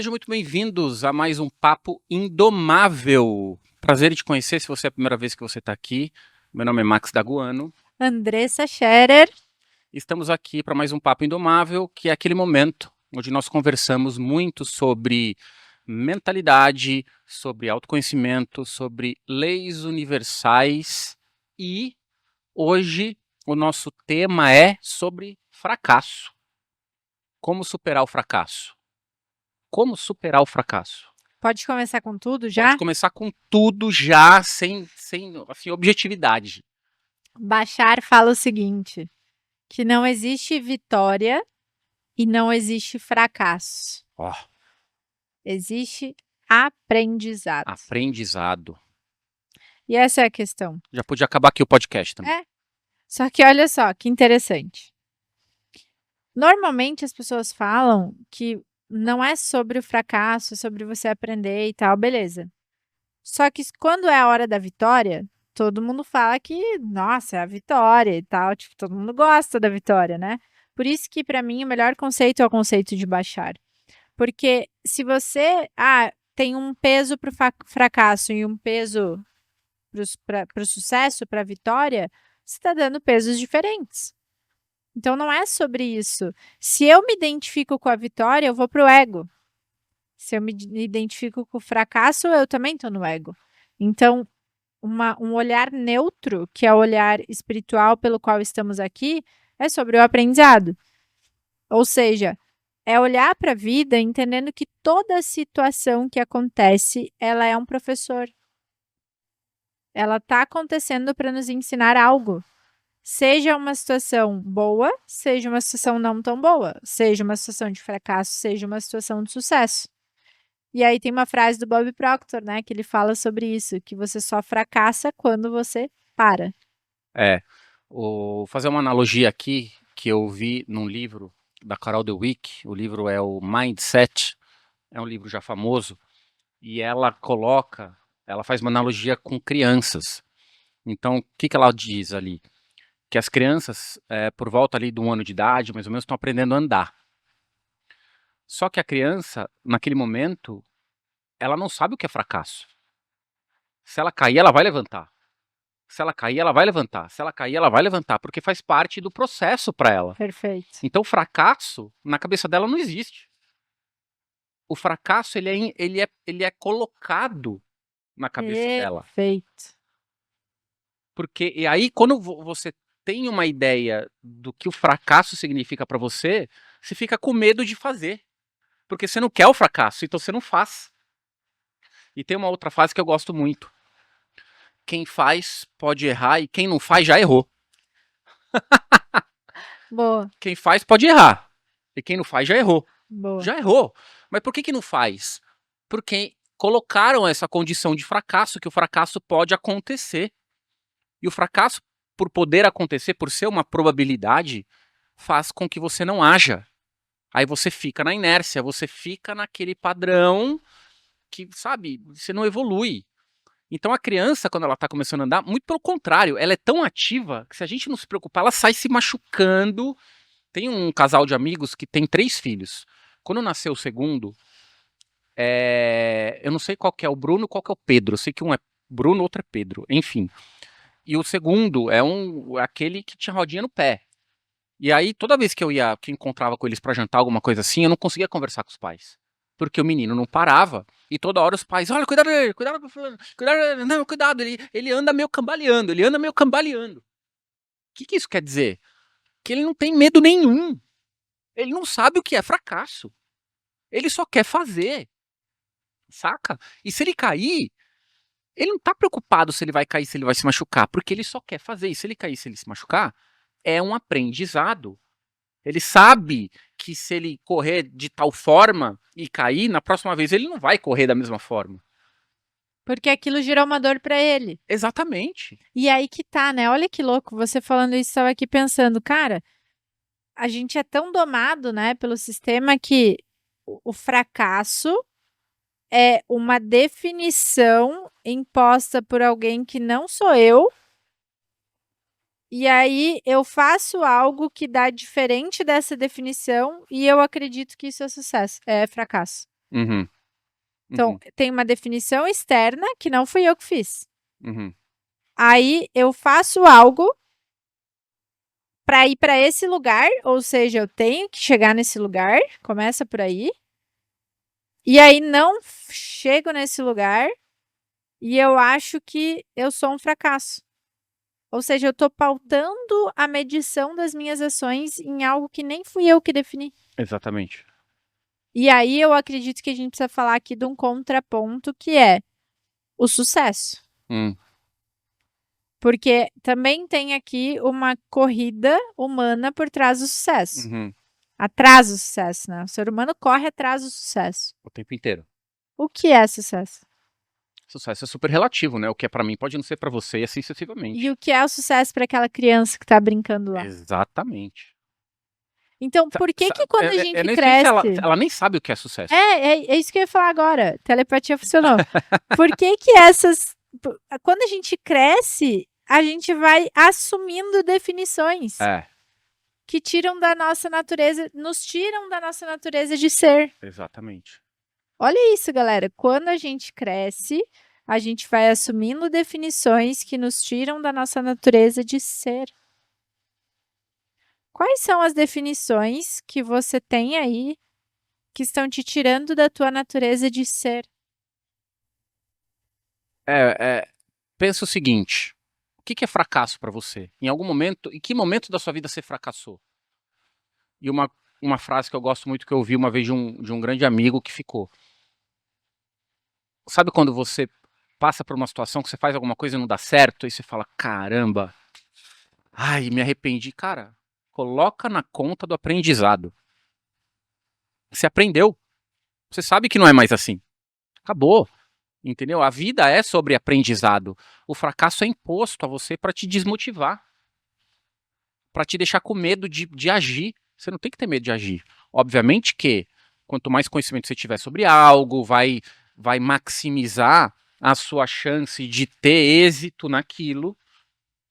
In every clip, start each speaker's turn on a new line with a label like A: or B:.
A: Sejam muito bem-vindos a mais um Papo Indomável. Prazer em te conhecer, se você é a primeira vez que você está aqui. Meu nome é Max Daguano.
B: Andressa Scherer.
A: Estamos aqui para mais um Papo Indomável, que é aquele momento onde nós conversamos muito sobre mentalidade, sobre autoconhecimento, sobre leis universais e hoje o nosso tema é sobre fracasso. Como superar o fracasso? Como superar o fracasso?
B: Pode começar com tudo já?
A: Pode começar com tudo já, sem assim, objetividade.
B: Bashar fala o seguinte, que não existe vitória e não existe fracasso.
A: Ó,
B: Existe aprendizado.
A: aprendizado.
B: E essa é a questão.
A: Já podia acabar aqui o podcast também.
B: Só que olha só, que interessante. Normalmente as pessoas falam que não é sobre o fracasso, é sobre você aprender e tal, beleza. Só que quando é a hora da vitória, todo mundo fala que, nossa, é a vitória e tal, tipo, todo mundo gosta da vitória, né? Por isso que para mim o melhor conceito é o conceito de Bashar. Porque se você, tem um peso para o fracasso e um peso para o sucesso, para a vitória, você está dando pesos diferentes. Então não é sobre isso. Se eu me identifico com a vitória, eu vou pro ego. Se eu me identifico com o fracasso, eu também estou no ego. Então, um olhar neutro, que é o olhar espiritual pelo qual estamos aqui, é sobre o aprendizado. Ou seja, é olhar para a vida entendendo que toda situação que acontece, ela é um professor. Ela está acontecendo para nos ensinar algo. Seja uma situação boa, seja uma situação não tão boa, seja uma situação de fracasso, seja uma situação de sucesso. E aí tem uma frase do Bob Proctor, né, que ele fala sobre isso, que você só fracassa quando você para.
A: Vou fazer uma analogia aqui que eu vi num livro da Carol Dweck. O livro é o Mindset, é um livro já famoso, e ela faz uma analogia com crianças. Então, o que ela diz ali? Que as crianças, por volta ali de 1 ano de idade, mais ou menos, estão aprendendo a andar. Só que a criança, naquele momento, ela não sabe o que é fracasso. Se ela cair, ela vai levantar. Se ela cair, ela vai levantar. Se ela cair, ela vai levantar, porque faz parte do processo para ela.
B: Perfeito.
A: Então, o fracasso, na cabeça dela, não existe. O fracasso, ele é colocado na cabeça dela.
B: Perfeito.
A: Porque, e aí, quando você tem uma ideia do que o fracasso significa para você, você fica com medo de fazer. Porque você não quer o fracasso, então você não faz. E tem uma outra frase que eu gosto muito. Quem faz pode errar e quem não faz já errou.
B: Boa,
A: Quem faz pode errar e quem não faz já errou.
B: boa.
A: Já errou. Mas por que não faz? Porque colocaram essa condição de fracasso, que o fracasso pode acontecer. E o fracasso, por poder acontecer, por ser uma probabilidade, faz com que você não haja. Aí você fica na inércia, você fica naquele padrão que, sabe, você não evolui. Então a criança, quando ela está começando a andar, muito pelo contrário, ela é tão ativa que se a gente não se preocupar, ela sai se machucando. Tem um casal de amigos que tem 3 filhos. Quando nasceu o segundo, eu não sei qual que é o Bruno, qual que é o Pedro. Eu sei que um é Bruno, outro é Pedro. Enfim. E o segundo é aquele que tinha rodinha no pé. E aí, toda vez que encontrava com eles para jantar, alguma coisa assim, eu não conseguia conversar com os pais. Porque o menino não parava. E toda hora os pais, olha, cuidado dele, cuidado com fulano, cuidado, não, cuidado, ele anda meio cambaleando, ele anda meio cambaleando. O que isso quer dizer? Que ele não tem medo nenhum. Ele não sabe o que é fracasso. Ele só quer fazer. Saca? E se ele cair, ele não tá preocupado se ele vai cair, se ele vai se machucar, porque ele só quer fazer. E se ele cair, se ele se machucar, é um aprendizado. Ele sabe que se ele correr de tal forma e cair, na próxima vez ele não vai correr da mesma forma.
B: Porque aquilo gerou uma dor para ele.
A: Exatamente.
B: E aí que tá, né? Olha que louco, você falando isso, estava aqui pensando, cara, a gente é tão domado, né, pelo sistema que o fracasso é uma definição imposta por alguém que não sou eu. E aí eu faço algo que dá diferente dessa definição e eu acredito que isso é sucesso, é fracasso.
A: Uhum.
B: Então,
A: Uhum.
B: tem uma definição externa que não fui eu que fiz.
A: Uhum.
B: Aí eu faço algo para ir para esse lugar, ou seja, eu tenho que chegar nesse lugar, começa por aí. E aí não chego nesse lugar e eu acho que eu sou um fracasso. Ou seja, eu estou pautando a medição das minhas ações em algo que nem fui eu que defini.
A: Exatamente.
B: E aí eu acredito que a gente precisa falar aqui de um contraponto que é o sucesso.
A: Hum.
B: Porque também tem aqui uma corrida humana por trás do sucesso.
A: Uhum.
B: Atrás do sucesso, né? O ser humano corre atrás do sucesso.
A: O tempo inteiro.
B: O que é sucesso?
A: Sucesso é super relativo, né? O que é pra mim pode não ser pra você e assim
B: E
A: sucessivamente.
B: o que é o sucesso para aquela criança que está brincando lá?
A: Exatamente.
B: Então, por que que quando a
A: Eu
B: gente
A: nem sei se
B: cresce...
A: ela nem sabe o que é sucesso.
B: É isso que eu ia falar agora. Telepatia funcionou. Por que que essas... Quando a gente cresce, a gente vai assumindo definições
A: É,
B: que tiram da nossa natureza, nos tiram da nossa natureza de ser.
A: exatamente.
B: Olha isso, galera. Quando a gente cresce, a gente vai assumindo definições que nos tiram da nossa natureza de ser. Quais são as definições que você tem aí que estão te tirando da tua natureza de ser?
A: Pensa o seguinte: o que que é fracasso pra você? Em que momento da sua vida você fracassou? E uma frase que eu gosto muito que eu ouvi uma vez de um grande amigo que ficou. Sabe quando você passa por uma situação que você faz alguma coisa e não dá certo, e você fala, caramba, ai, me arrependi. Cara, coloca na conta do aprendizado. Você aprendeu. Você sabe que não é mais assim. Acabou. Entendeu? A vida é sobre aprendizado. O fracasso é imposto a você para te desmotivar, para te deixar com medo de agir. Você não tem que ter medo de agir. Obviamente que quanto mais conhecimento você tiver sobre algo, vai maximizar a sua chance de ter êxito naquilo.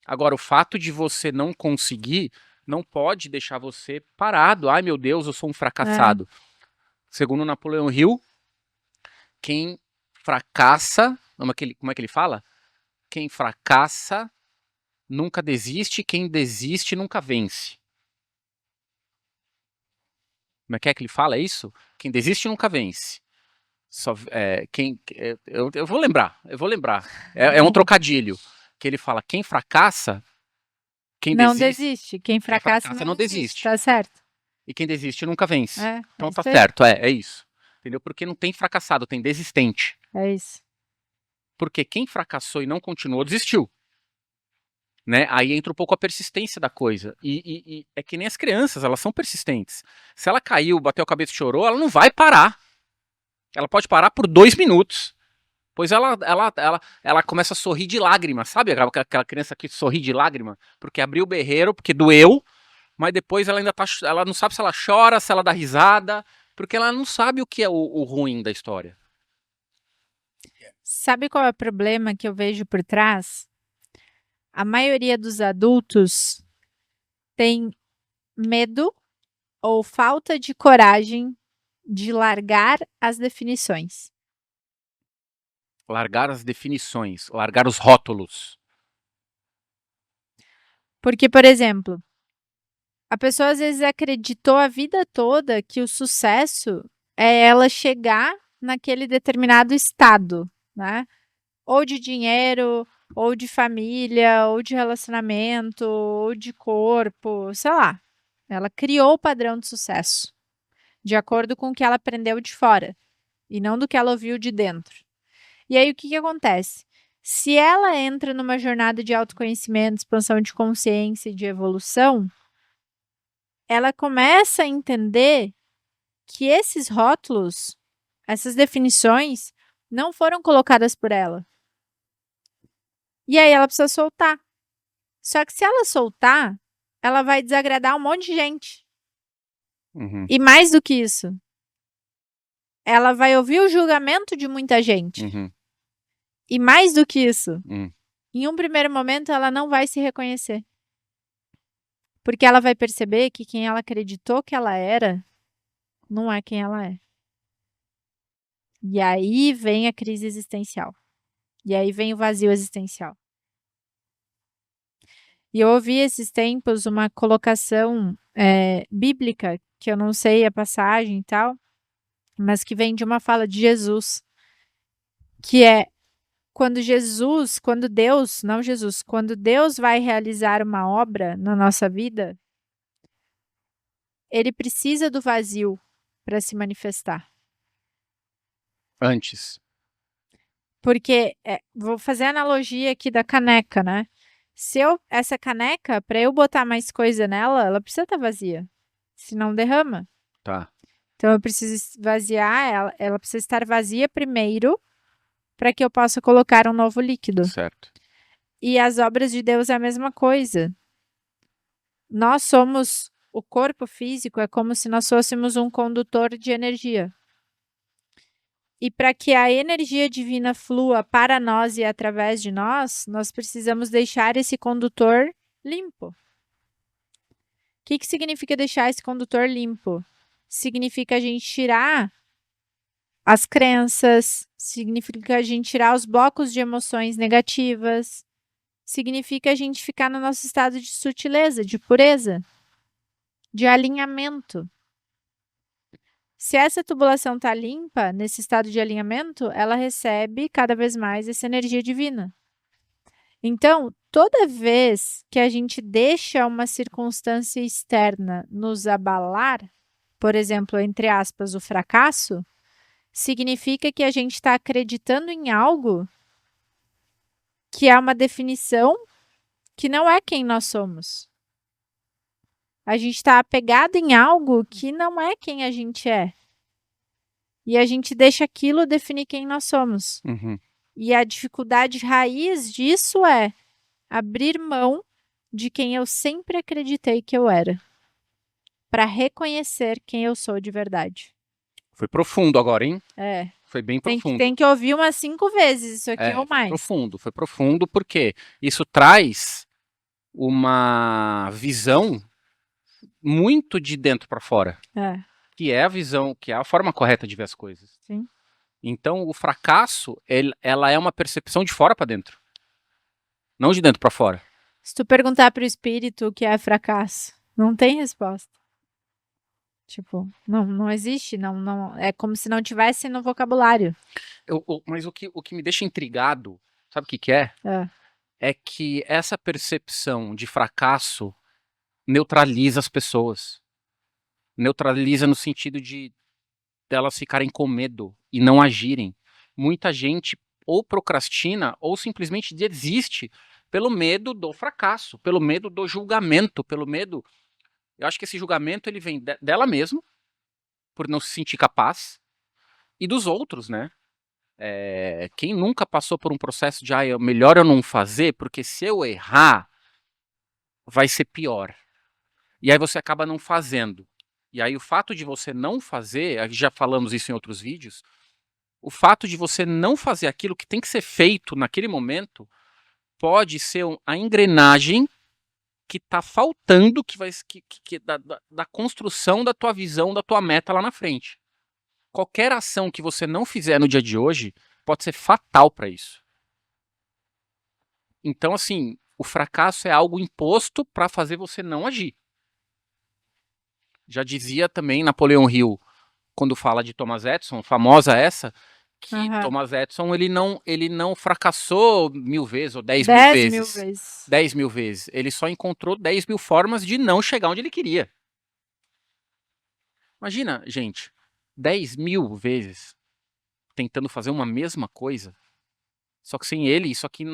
A: Agora, o fato de você não conseguir não pode deixar você parado. Ai, meu Deus, eu sou um
B: É.
A: fracassado. Segundo Napoleão Hill, quem fracassa, como é que ele fala? Quem fracassa nunca desiste, quem desiste nunca vence. Como é que ele fala isso? Quem desiste nunca vence. Só, eu vou lembrar, eu vou lembrar. É um trocadilho que ele fala: quem fracassa, quem
B: Não
A: desiste,
B: desiste. Quem
A: quem
B: fracassa
A: fracassa
B: não
A: não
B: desiste.
A: desiste.
B: Tá certo?
A: E quem desiste nunca vence.
B: É
A: Então tá
B: isso aí.
A: certo, é isso. Entendeu? Porque não tem fracassado, tem desistente.
B: É isso.
A: Porque quem fracassou e não continuou, desistiu. Né? Aí entra um pouco a persistência da coisa. E é que nem as crianças, elas são persistentes. Se ela caiu, bateu a cabeça e chorou, ela não vai parar. Ela pode parar por 2 minutos. Pois ela começa a sorrir de lágrima, sabe? Aquela criança que sorri de lágrima, porque abriu o berreiro, porque doeu, mas depois ela ainda tá. Ela não sabe se ela chora, se ela dá risada, porque ela não sabe o que é o ruim da história.
B: Sabe qual é o problema que eu vejo por trás? A maioria dos adultos tem medo ou falta de coragem de largar as definições.
A: Largar as definições, largar os rótulos.
B: Porque, por exemplo, a pessoa às vezes acreditou a vida toda que o sucesso é ela chegar naquele determinado estado, né? Ou de dinheiro, ou de família, ou de relacionamento, ou de corpo, sei lá. Ela criou o padrão de sucesso, de acordo com o que ela aprendeu de fora, e não do que ela ouviu de dentro. E aí o que que acontece? Se ela entra numa jornada de autoconhecimento, expansão de consciência e de evolução, ela começa a entender que esses rótulos, essas definições, não foram colocadas por ela. E aí ela precisa soltar. Só que se ela soltar, ela vai desagradar um monte de gente.
A: Uhum,
B: E mais do que isso, ela vai ouvir o julgamento de muita gente.
A: uhum,
B: E mais do que isso,
A: uhum.
B: em um primeiro momento ela não vai se reconhecer. Porque ela vai perceber que quem ela acreditou que ela era, não é quem ela é. E aí vem a crise existencial. E aí vem o vazio existencial. E eu ouvi esses tempos uma colocação bíblica, que eu não sei a passagem e tal, mas que vem de uma fala de Jesus, que é quando Deus vai realizar uma obra na nossa vida, ele precisa do vazio para se manifestar.
A: Antes.
B: Porque, vou fazer a analogia aqui da caneca, né? Essa caneca, para eu botar mais coisa nela, ela precisa estar vazia, senão derrama.
A: Tá.
B: Então eu preciso esvaziar ela precisa estar vazia primeiro, para que eu possa colocar um novo líquido.
A: Certo.
B: E as obras de Deus é a mesma coisa. Nós somos, o corpo físico é como se nós fôssemos um condutor de energia. E para que a energia divina flua para nós e através de nós, nós precisamos deixar esse condutor limpo. O que significa deixar esse condutor limpo? Significa a gente tirar as crenças, significa a gente tirar os blocos de emoções negativas, significa a gente ficar no nosso estado de sutileza, de pureza, de alinhamento. Se essa tubulação está limpa, nesse estado de alinhamento, ela recebe cada vez mais essa energia divina. Então, toda vez que a gente deixa uma circunstância externa nos abalar, por exemplo, entre aspas, o fracasso, significa que a gente está acreditando em algo que é uma definição que não é quem nós somos. A gente está apegado em algo que não é quem a gente é. E a gente deixa aquilo definir quem nós somos.
A: Uhum.
B: E a dificuldade raiz disso é abrir mão de quem eu sempre acreditei que eu era, para reconhecer quem eu sou de verdade.
A: Foi profundo agora, hein?
B: É.
A: Foi bem profundo.
B: Tem que ouvir umas 5 vezes isso aqui ou mais.
A: Foi profundo porque isso traz uma visão muito de dentro para fora. Que é a visão, que é a forma correta de ver as coisas.
B: Sim.
A: Então, o fracasso, ela é uma percepção de fora para dentro, não de dentro para fora.
B: Se tu perguntar para o espírito o que é fracasso, não tem resposta. Tipo, não existe, não, é como se não tivesse no vocabulário.
A: Mas o que me deixa intrigado, sabe o que é? É que essa percepção de fracasso neutraliza as pessoas. Neutraliza no sentido de delas ficarem com medo e não agirem. Muita gente ou procrastina ou simplesmente desiste pelo medo do fracasso, pelo medo do julgamento, pelo medo... Eu acho que esse julgamento ele vem dela mesma, por não se sentir capaz, e dos outros, né? Quem nunca passou por um processo de melhor eu não fazer, porque se eu errar, vai ser pior. E aí você acaba não fazendo. E aí o fato de você não fazer, já falamos isso em outros vídeos, o fato de você não fazer aquilo que tem que ser feito naquele momento pode ser a engrenagem que está faltando da construção da tua visão, da tua meta lá na frente. Qualquer ação que você não fizer no dia de hoje pode ser fatal para isso. Então, assim, o fracasso é algo imposto para fazer você não agir. Já dizia também Napoleão Hill, quando fala de Thomas Edison, famosa essa, que Thomas Edison ele não fracassou 1000 vezes ou 10.000 vezes. 10.000 vezes. Ele só encontrou 10.000 formas de não chegar onde ele queria. Imagina, gente, 10.000 vezes tentando fazer uma mesma coisa, só que sem ele, isso aqui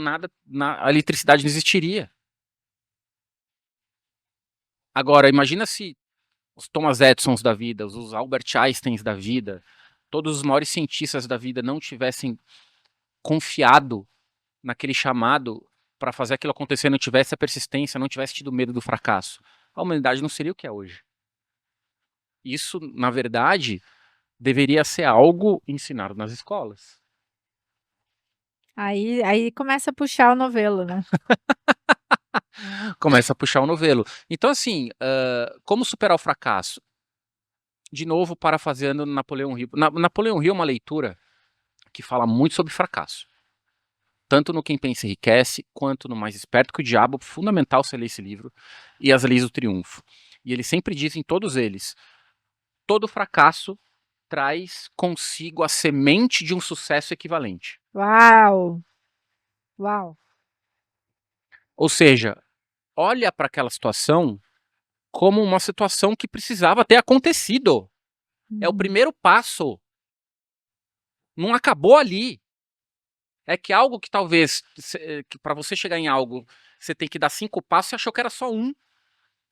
A: a eletricidade não existiria. Agora, imagina se os Thomas Edisons da vida, os Albert Einsteins da vida, todos os maiores cientistas da vida não tivessem confiado naquele chamado para fazer aquilo acontecer, não tivesse a persistência, não tivesse tido medo do fracasso. A humanidade não seria o que é hoje. Isso, na verdade, deveria ser algo ensinado nas escolas.
B: Aí começa a puxar o novelo, né?
A: Começa a puxar o novelo. Então, assim, como superar o fracasso? De novo, parafraseando Napoleão Hill. Napoleão Hill é uma leitura que fala muito sobre fracasso. Tanto no Quem Pensa Enriquece, quanto no Mais Esperto que o Diabo. Fundamental você ler esse livro. E As Leis do Triunfo. E ele sempre diz em todos eles, todo fracasso traz consigo a semente de um sucesso equivalente.
B: Uau! Uau!
A: Ou seja, olha para aquela situação como uma situação que precisava ter acontecido. É o primeiro passo. Não acabou ali. É que algo que talvez, que para você chegar em algo, você tem que dar 5 passos, você achou que era só um.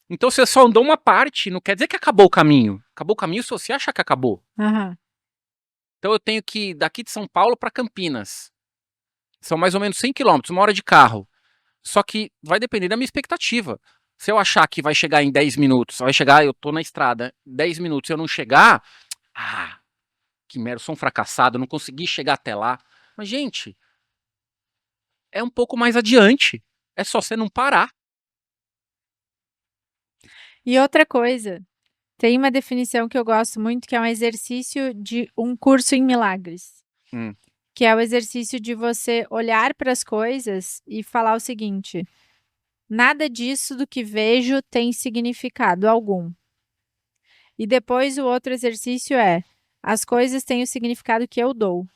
A: Então você só andou uma parte, não quer dizer que acabou o caminho. Acabou o caminho se você achar que acabou.
B: Aham.
A: Então eu tenho que ir daqui de São Paulo para Campinas. São mais ou menos 100 quilômetros, 1 hora de carro. Só que vai depender da minha expectativa. Se eu achar que vai chegar em 10 minutos, vai chegar, eu tô na estrada, 10 minutos, se eu não chegar, que merda, eu sou um fracassado, eu não consegui chegar até lá. Mas, gente, é um pouco mais adiante. É só você não parar.
B: E outra coisa, tem uma definição que eu gosto muito, que é um exercício de um curso em milagres.
A: Hum.
B: Que é o exercício de você olhar para as coisas e falar o seguinte: nada disso do que vejo tem significado algum. E depois o outro exercício é: as coisas têm o significado que eu dou.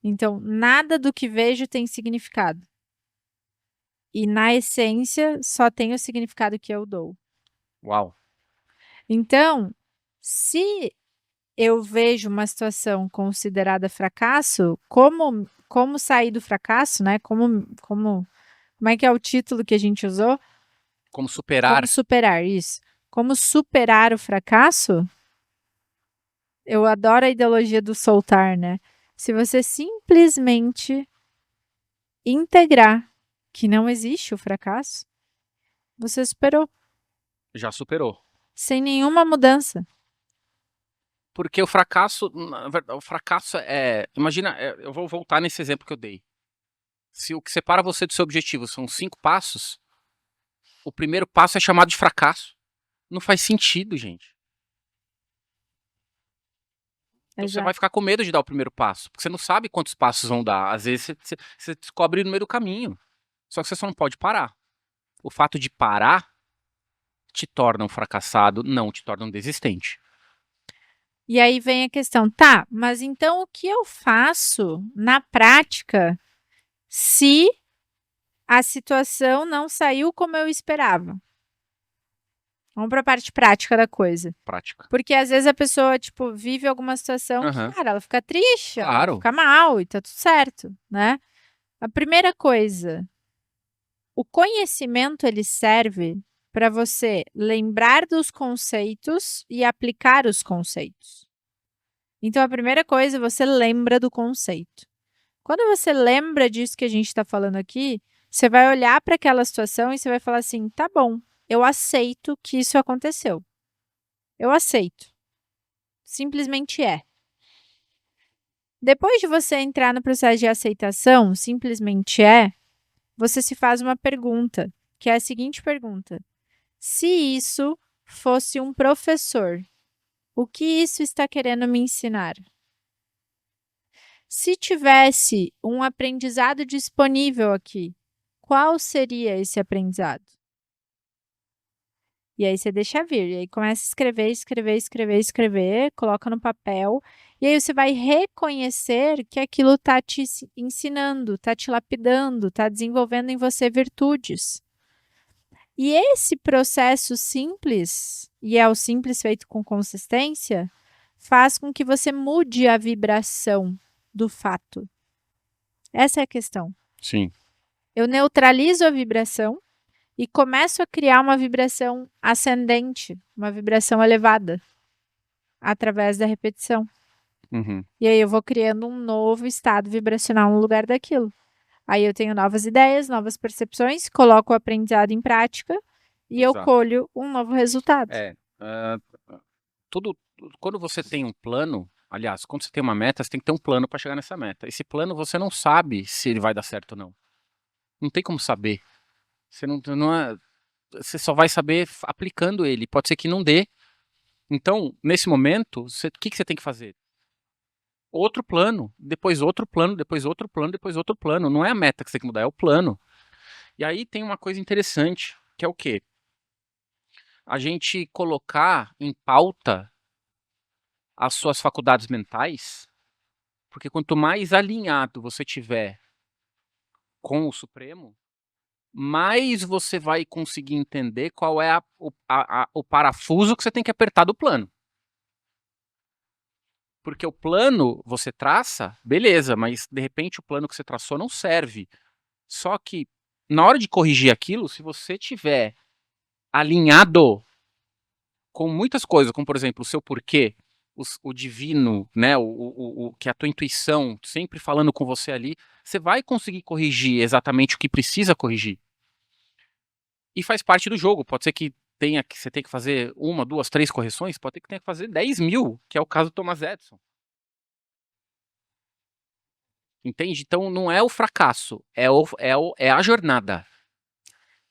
B: Então, nada do que vejo tem significado. E na essência, só tem o significado que eu dou.
A: Uau.
B: Então, se eu vejo uma situação considerada fracasso, como sair do fracasso, né? Como é que é o título que a gente usou?
A: Como superar.
B: Como superar isso? Como superar o fracasso? Eu adoro a ideologia do soltar, né? Se você simplesmente integrar que não existe o fracasso, você superou,
A: Já superou.
B: sem nenhuma mudança.
A: Porque o fracasso, na verdade, o fracasso é. Imagina, eu vou voltar nesse exemplo que eu dei. Se o que separa você do seu objetivo são 5 passos, o primeiro passo é chamado de fracasso. Não faz sentido, gente. Então você
B: Exato.
A: vai ficar com medo de dar o primeiro passo, porque você não sabe quantos passos vão dar. Às vezes você descobre no meio do caminho. Só que você só não pode parar. O fato de parar te torna um fracassado, não te torna um desistente.
B: E aí vem a questão, tá, mas então o que eu faço na prática se a situação não saiu como eu esperava? Vamos para a parte prática da coisa.
A: Prática.
B: Porque às vezes a pessoa, tipo, vive alguma situação
A: Aham.
B: que, cara, ela fica triste, ela
A: Claro.
B: fica mal e tá tudo certo, né? A primeira coisa, o conhecimento ele serve para você lembrar dos conceitos e aplicar os conceitos. Então, a primeira coisa, você lembra do conceito. Quando você lembra disso que a gente está falando aqui, você vai olhar para aquela situação e você vai falar assim: tá bom, eu aceito que isso aconteceu. Eu aceito. Simplesmente é. Depois de você entrar no processo de aceitação, simplesmente é, você se faz uma pergunta, que é a seguinte pergunta: se isso fosse um professor, o que isso está querendo me ensinar? Se tivesse um aprendizado disponível aqui, qual seria esse aprendizado? E aí você deixa vir, e aí começa a escrever, escrever, escrever, escrever, coloca no papel, e aí você vai reconhecer que aquilo está te ensinando, está te lapidando, está desenvolvendo em você virtudes. E esse processo simples, e é o simples feito com consistência, faz com que você mude a vibração do fato. Essa é a questão.
A: Sim.
B: Eu neutralizo a vibração e começo a criar uma vibração ascendente, uma vibração elevada, através da repetição.
A: Uhum.
B: E aí eu vou criando um novo estado vibracional no lugar daquilo. Aí eu tenho novas ideias, novas percepções, coloco o aprendizado em prática e eu
A: Exato.
B: colho um novo resultado.
A: Quando você tem um plano, aliás, quando você tem uma meta, você tem que ter um plano para chegar nessa meta. Esse plano você não sabe se ele vai dar certo ou não. Não tem como saber. Você só vai saber aplicando ele. Pode ser que não dê. Então, nesse momento, o que você tem que fazer? outro plano, depois outro plano, depois outro plano, depois outro plano. Não é a meta que você tem que mudar, é o plano. E aí tem uma coisa interessante, que é o quê? A gente colocar em pauta as suas faculdades mentais, porque quanto mais alinhado você tiver com o Supremo, mais você vai conseguir entender qual é o parafuso que você tem que apertar do plano. Porque o plano você traça, beleza, mas de repente o plano que você traçou não serve. Só que na hora de corrigir aquilo, se você tiver alinhado com muitas coisas, como por exemplo o seu porquê, o divino, né, que é a tua intuição sempre falando com você ali, você vai conseguir corrigir exatamente o que precisa corrigir. E faz parte do jogo. Pode ser que você tenha que fazer uma, duas, três correções, pode ter que tenha que fazer 10.000, que é o caso do Thomas Edison. Entende? Então não é o fracasso, é a jornada,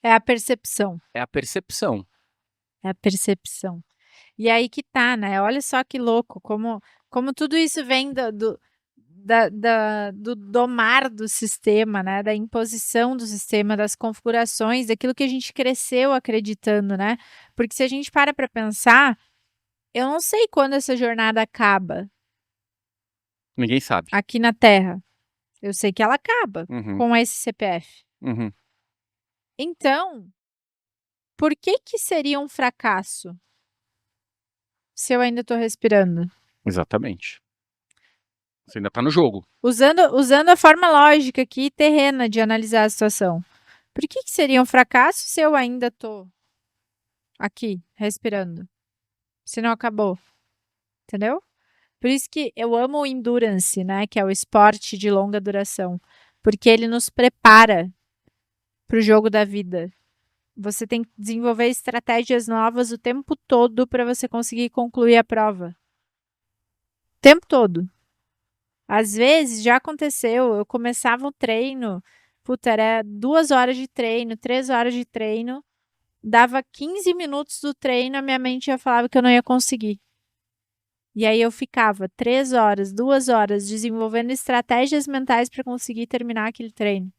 B: É a percepção.
A: é a percepção.
B: É a percepção. E aí que tá, né? Olha só que louco, como tudo isso vem do domar do sistema, né? Da imposição do sistema, das configurações, daquilo que a gente cresceu acreditando, né? Porque se a gente para pensar, eu não sei quando essa jornada acaba
A: Ninguém sabe.
B: aqui na Terra. Eu sei que ela acaba
A: Uhum,
B: com esse CPF.
A: uhum.
B: Então, por que seria um fracasso se eu ainda estou respirando?
A: Exatamente. Você ainda tá no jogo.
B: Usando a forma lógica aqui terrena de analisar a situação. Por que seria um fracasso se eu ainda estou aqui, respirando? Se não acabou. Entendeu? Por isso que eu amo o endurance, né? Que é o esporte de longa duração. Porque ele nos prepara para o jogo da vida. Você tem que desenvolver estratégias novas o tempo todo para você conseguir concluir a prova. O tempo todo. Às vezes já aconteceu, eu começava o treino, puta, era 2 horas de treino, 3 horas de treino, dava 15 minutos do treino, a minha mente já falava que eu não ia conseguir. E aí eu ficava 3 horas, 2 horas desenvolvendo estratégias mentais para conseguir terminar aquele treino.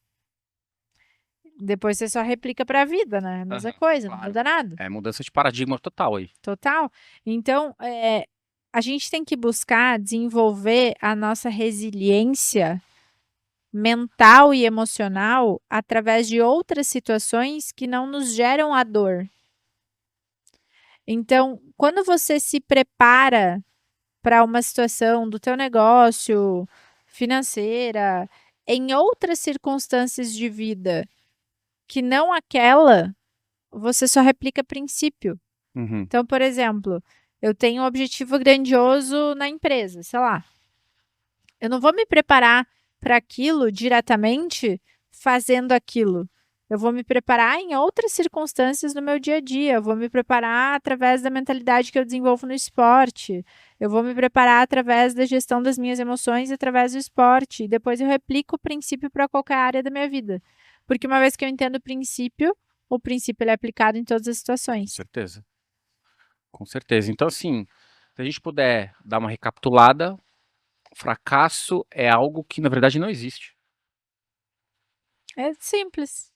B: Depois você só replica para a vida, né? A mesma coisa,
A: claro.
B: não muda nada.
A: É mudança de paradigma total aí.
B: Total. Então, a gente tem que buscar desenvolver a nossa resiliência mental e emocional através de outras situações que não nos geram a dor. Então, quando você se prepara para uma situação do teu negócio, financeira, em outras circunstâncias de vida que não aquela, você só replica princípio.
A: Uhum.
B: Então, por exemplo, eu tenho um objetivo grandioso na empresa, sei lá. Eu não vou me preparar para aquilo diretamente fazendo aquilo. Eu vou me preparar em outras circunstâncias no meu dia a dia. Eu vou me preparar através da mentalidade que eu desenvolvo no esporte. Eu vou me preparar através da gestão das minhas emoções através do esporte. E depois eu replico o princípio para qualquer área da minha vida. Porque uma vez que eu entendo o princípio ele é aplicado em todas as
A: Com
B: situações.
A: certeza. Com certeza. Então, assim, se a gente puder dar uma recapitulada, fracasso é algo que, na verdade, não existe.
B: É simples.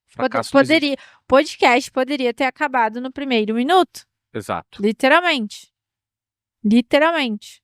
A: Fracasso não existe.
B: Poderia, podcast poderia ter acabado no primeiro minuto.
A: Exato.
B: Literalmente. Literalmente.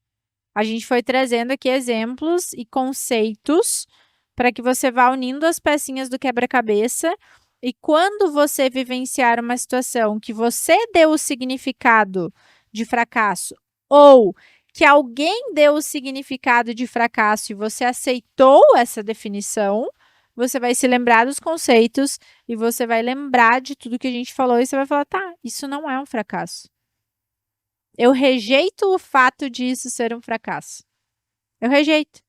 B: A gente foi trazendo aqui exemplos e conceitos para que você vá unindo as pecinhas do quebra-cabeça e quando você vivenciar uma situação que você deu o significado de fracasso ou que alguém deu o significado de fracasso e você aceitou essa definição, você vai se lembrar dos conceitos e você vai lembrar de tudo que a gente falou e você vai falar, tá, isso não é um fracasso. Eu rejeito o fato de isso ser um fracasso. Eu rejeito.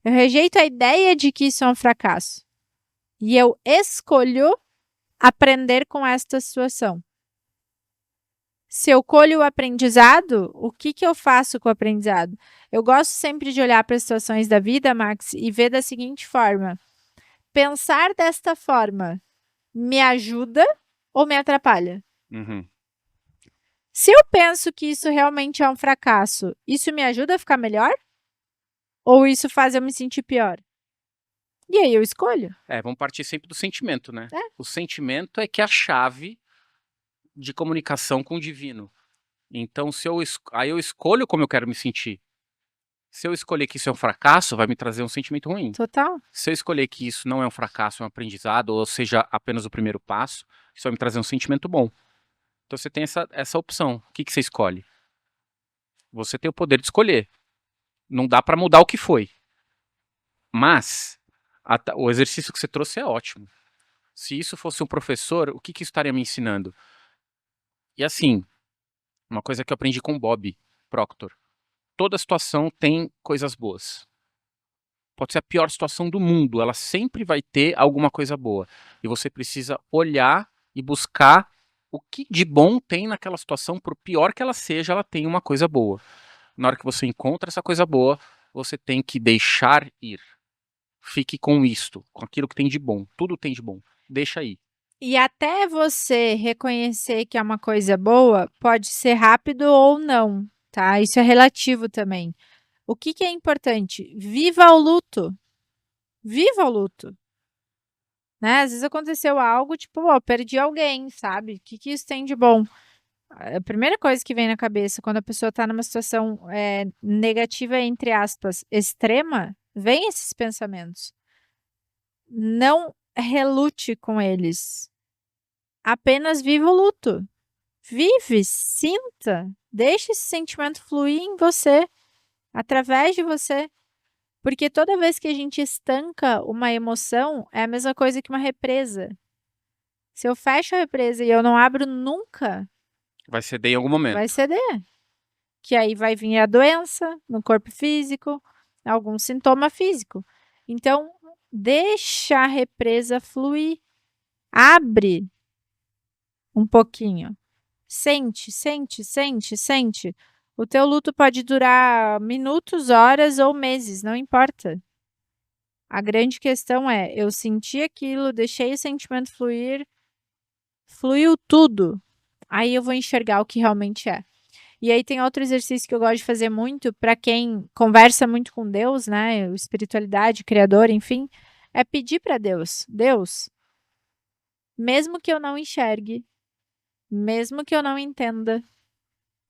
B: Eu rejeito a ideia de que isso é um fracasso. E eu escolho aprender com esta situação. Se eu colho o aprendizado, o que eu faço com o aprendizado? Eu gosto sempre de olhar para as situações da vida, Max, e ver da seguinte forma. Pensar desta forma me ajuda ou me atrapalha?
A: Uhum.
B: Se eu penso que isso realmente é um fracasso, isso me ajuda a ficar melhor? Ou isso faz eu me sentir pior? E aí eu escolho.
A: Vamos partir sempre do sentimento, né?
B: É.
A: O sentimento é que é a chave de comunicação com o divino. Então, aí eu escolho como eu quero me sentir. Se eu escolher que isso é um fracasso, vai me trazer um sentimento ruim.
B: Total.
A: Se eu escolher que isso não é um fracasso, é um aprendizado, ou seja, apenas o primeiro passo, isso vai me trazer um sentimento bom. Então você tem essa opção. O que você escolhe? Você tem o poder de escolher. Não dá para mudar o que foi. Mas o exercício que você trouxe é ótimo. Se isso fosse um professor, o que isso estaria me ensinando? E assim, uma coisa que eu aprendi com o Bob Proctor. Toda situação tem coisas boas. Pode ser a pior situação do mundo, ela sempre vai ter alguma coisa boa. E você precisa olhar e buscar o que de bom tem naquela situação, por pior que ela seja, ela tem uma coisa boa. Na hora que você encontra essa coisa boa, você tem que deixar ir. Fique com isto, com aquilo que tem de bom. Tudo tem de bom. Deixa aí.
B: E até você reconhecer que é uma coisa boa, pode ser rápido ou não, tá? Isso é relativo também. O que é importante? Viva o luto. Viva o luto. Né? Às vezes aconteceu algo, tipo, perdi alguém, sabe? O que isso tem de bom? A primeira coisa que vem na cabeça quando a pessoa está numa situação negativa, entre aspas, extrema, vem esses pensamentos. Não relute com eles. Apenas viva o luto. Vive, sinta, deixe esse sentimento fluir em você, através de você. Porque toda vez que a gente estanca uma emoção, é a mesma coisa que uma represa. Se eu fecho a represa e eu não abro nunca,
A: vai ceder em algum momento.
B: Vai ceder. Que aí vai vir a doença no corpo físico, algum sintoma físico. Então, deixa a represa fluir. Abre um pouquinho. Sente, sente, sente, sente. O teu luto pode durar minutos, horas ou meses, não importa. A grande questão é, eu senti aquilo, deixei o sentimento fluir, fluiu tudo. Aí eu vou enxergar o que realmente é. E aí tem outro exercício que eu gosto de fazer muito para quem conversa muito com Deus, né? Espiritualidade, Criador, enfim, é pedir para Deus, Deus, mesmo que eu não enxergue, mesmo que eu não entenda,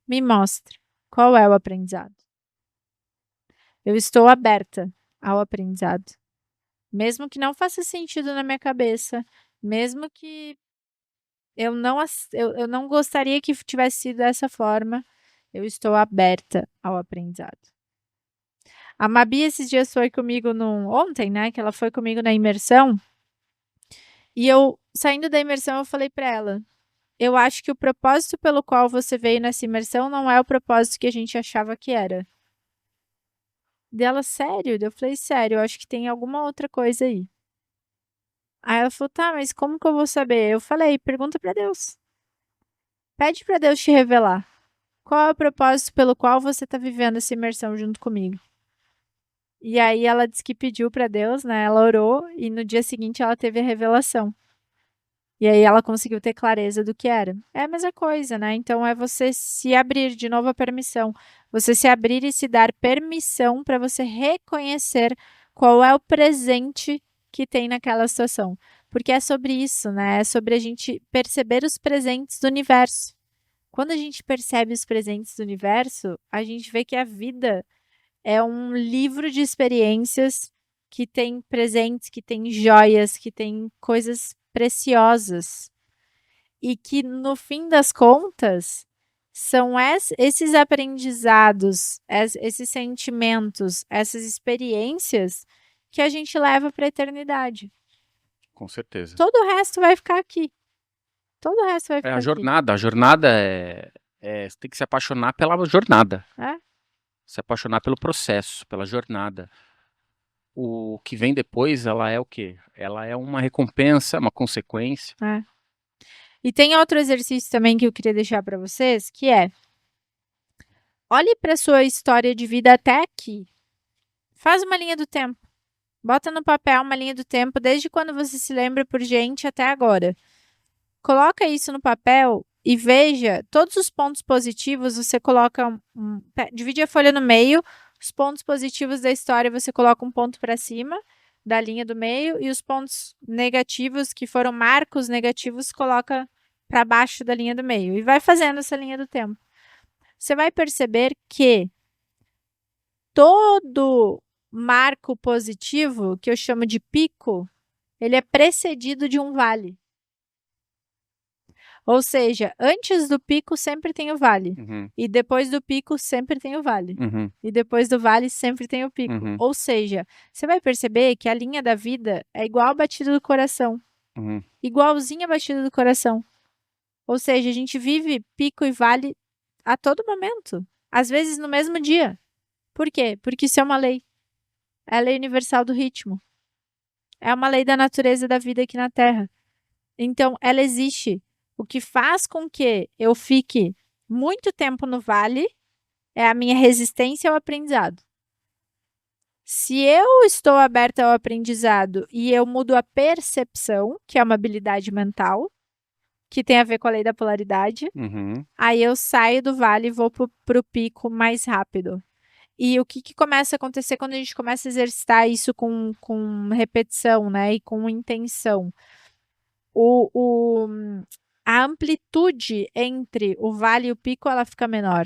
B: me mostre qual é o aprendizado. Eu estou aberta ao aprendizado. Mesmo que não faça sentido na minha cabeça, mesmo que eu não gostaria que tivesse sido dessa forma, eu estou aberta ao aprendizado. A Mabi esses dias foi comigo ontem, né, que ela foi comigo na imersão. E eu, saindo da imersão, eu falei para ela, eu acho que o propósito pelo qual você veio nessa imersão não é o propósito que a gente achava que era. Dela, sério? Eu falei, sério, eu acho que tem alguma outra coisa aí. Aí ela falou, tá, mas como que eu vou saber? Eu falei, pergunta para Deus. Pede para Deus te revelar. Qual é o propósito pelo qual você está vivendo essa imersão junto comigo? E aí ela disse que pediu para Deus, né? Ela orou e no dia seguinte ela teve a revelação. E aí ela conseguiu ter clareza do que era. É a mesma coisa, né? Então é você se abrir, de novo a permissão. Você se abrir e se dar permissão para você reconhecer qual é o presente que tem naquela situação. Porque é sobre isso, né? É sobre a gente perceber os presentes do universo. Quando a gente percebe os presentes do universo, a gente vê que a vida é um livro de experiências que tem presentes, que tem joias, que tem coisas preciosas. E que, no fim das contas, são esses aprendizados, esses sentimentos, essas experiências que a gente leva para a eternidade.
A: Com certeza.
B: Todo o resto vai ficar aqui. Todo o resto vai ficar aqui.
A: A jornada você tem que se apaixonar pela jornada. Se apaixonar pelo processo, pela jornada. O que vem depois, ela é o quê? Ela é uma recompensa, uma consequência.
B: E tem outro exercício também que eu queria deixar para vocês, que é: olhe para sua história de vida até aqui. Faz uma linha do tempo. Bota no papel uma linha do tempo desde quando você se lembra por gente até agora. Coloca isso no papel e veja todos os pontos positivos. Você coloca, divide a folha no meio, Os pontos positivos da história você coloca um ponto para cima da linha do meio e os pontos negativos, que foram marcos negativos, coloca para baixo da linha do meio e vai fazendo essa linha do tempo. Você vai perceber que todo marco positivo, que eu chamo de pico, ele é precedido de um vale. Ou seja, antes do pico sempre tem o vale.
A: Uhum.
B: E depois do pico sempre tem o vale.
A: Uhum.
B: E depois do vale sempre tem o pico.
A: Uhum.
B: Ou seja, você vai perceber que a linha da vida é igual a batida do coração.
A: Uhum.
B: Igualzinha a batida do coração. Ou seja, a gente vive pico e vale a todo momento. Às vezes no mesmo dia. Por quê? Porque isso é uma lei. É a lei universal do ritmo. É uma lei da natureza da vida aqui na Terra. Então, ela existe. O que faz com que eu fique muito tempo no vale é a minha resistência ao aprendizado. Se eu estou aberta ao aprendizado e eu mudo a percepção, que é uma habilidade mental, que tem a ver com a lei da polaridade,
A: Uhum.
B: aí eu saio do vale e vou para o pico mais rápido. E o que começa a acontecer quando a gente começa a exercitar isso com repetição, né? E com intenção? A amplitude entre o vale e o pico, ela fica menor.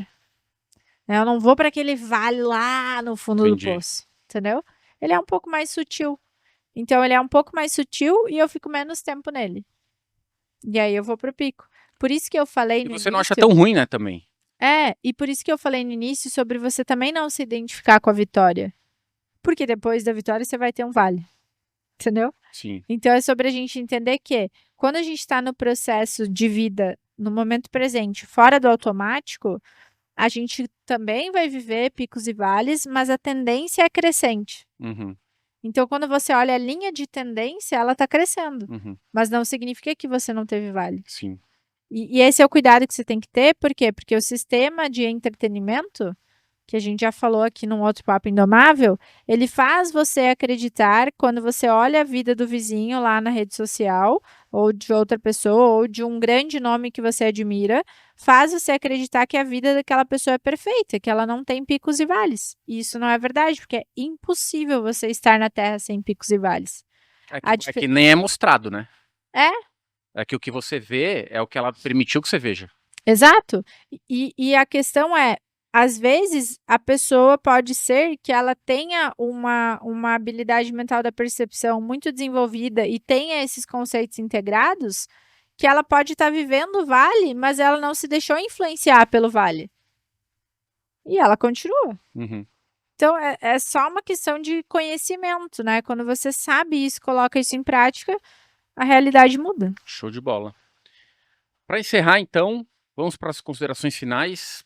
B: Eu não vou para aquele vale lá no fundo do
A: Entendi.
B: poço, entendeu? Ele é um pouco mais sutil. Então, ele é um pouco mais sutil e eu fico menos tempo nele. E aí eu vou pro pico. Por isso que eu falei
A: E
B: no
A: você não acha
B: início...
A: tão ruim, né, também?
B: E por isso que eu falei no início sobre você também não se identificar com a vitória. Porque depois da vitória você vai ter um vale. Entendeu?
A: Sim.
B: Então é sobre a gente entender que quando a gente está no processo de vida, no momento presente, fora do automático, a gente também vai viver picos e vales, mas a tendência é crescente.
A: Uhum.
B: Então, quando você olha a linha de tendência, ela está crescendo.
A: Uhum.
B: Mas não significa que você não teve vale.
A: Sim.
B: E esse é o cuidado que você tem que ter, por quê? Porque o sistema de entretenimento, que a gente já falou aqui num outro Papo Indomável, ele faz você acreditar, quando você olha a vida do vizinho lá na rede social, ou de outra pessoa, ou de um grande nome que você admira, faz você acreditar que a vida daquela pessoa é perfeita, que ela não tem picos e vales. E isso não é verdade, porque é impossível você estar na Terra sem picos e vales.
A: É que nem é mostrado, né?
B: É?
A: É que o que você vê é o que ela permitiu que você veja.
B: Exato. E a questão é, às vezes, a pessoa pode ser que ela tenha uma habilidade mental da percepção muito desenvolvida e tenha esses conceitos integrados, que ela pode estar vivendo o vale, mas ela não se deixou influenciar pelo vale. E ela continua.
A: Uhum.
B: Então, é só uma questão de conhecimento, né? Quando você sabe isso, coloca isso em prática, a realidade muda.
A: Show de bola. Para encerrar, então, vamos para as considerações finais.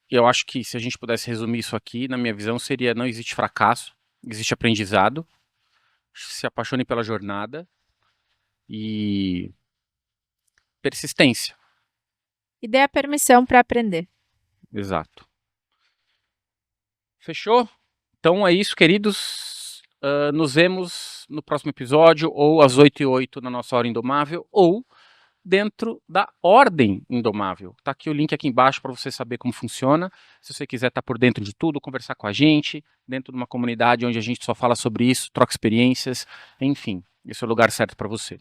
A: Eu acho que se a gente pudesse resumir isso aqui, na minha visão, seria: não existe fracasso, existe aprendizado. Se apaixone pela jornada e persistência.
B: E dê a permissão para aprender.
A: Exato. Fechou? Então é isso, queridos. Nos vemos no próximo episódio, ou às 8h08 na nossa Hora Indomável, ou dentro da Ordem Indomável. Tá aqui o link aqui embaixo para você saber como funciona. Se você quiser estar por dentro de tudo, conversar com a gente, dentro de uma comunidade onde a gente só fala sobre isso, troca experiências, enfim, esse é o lugar certo para você.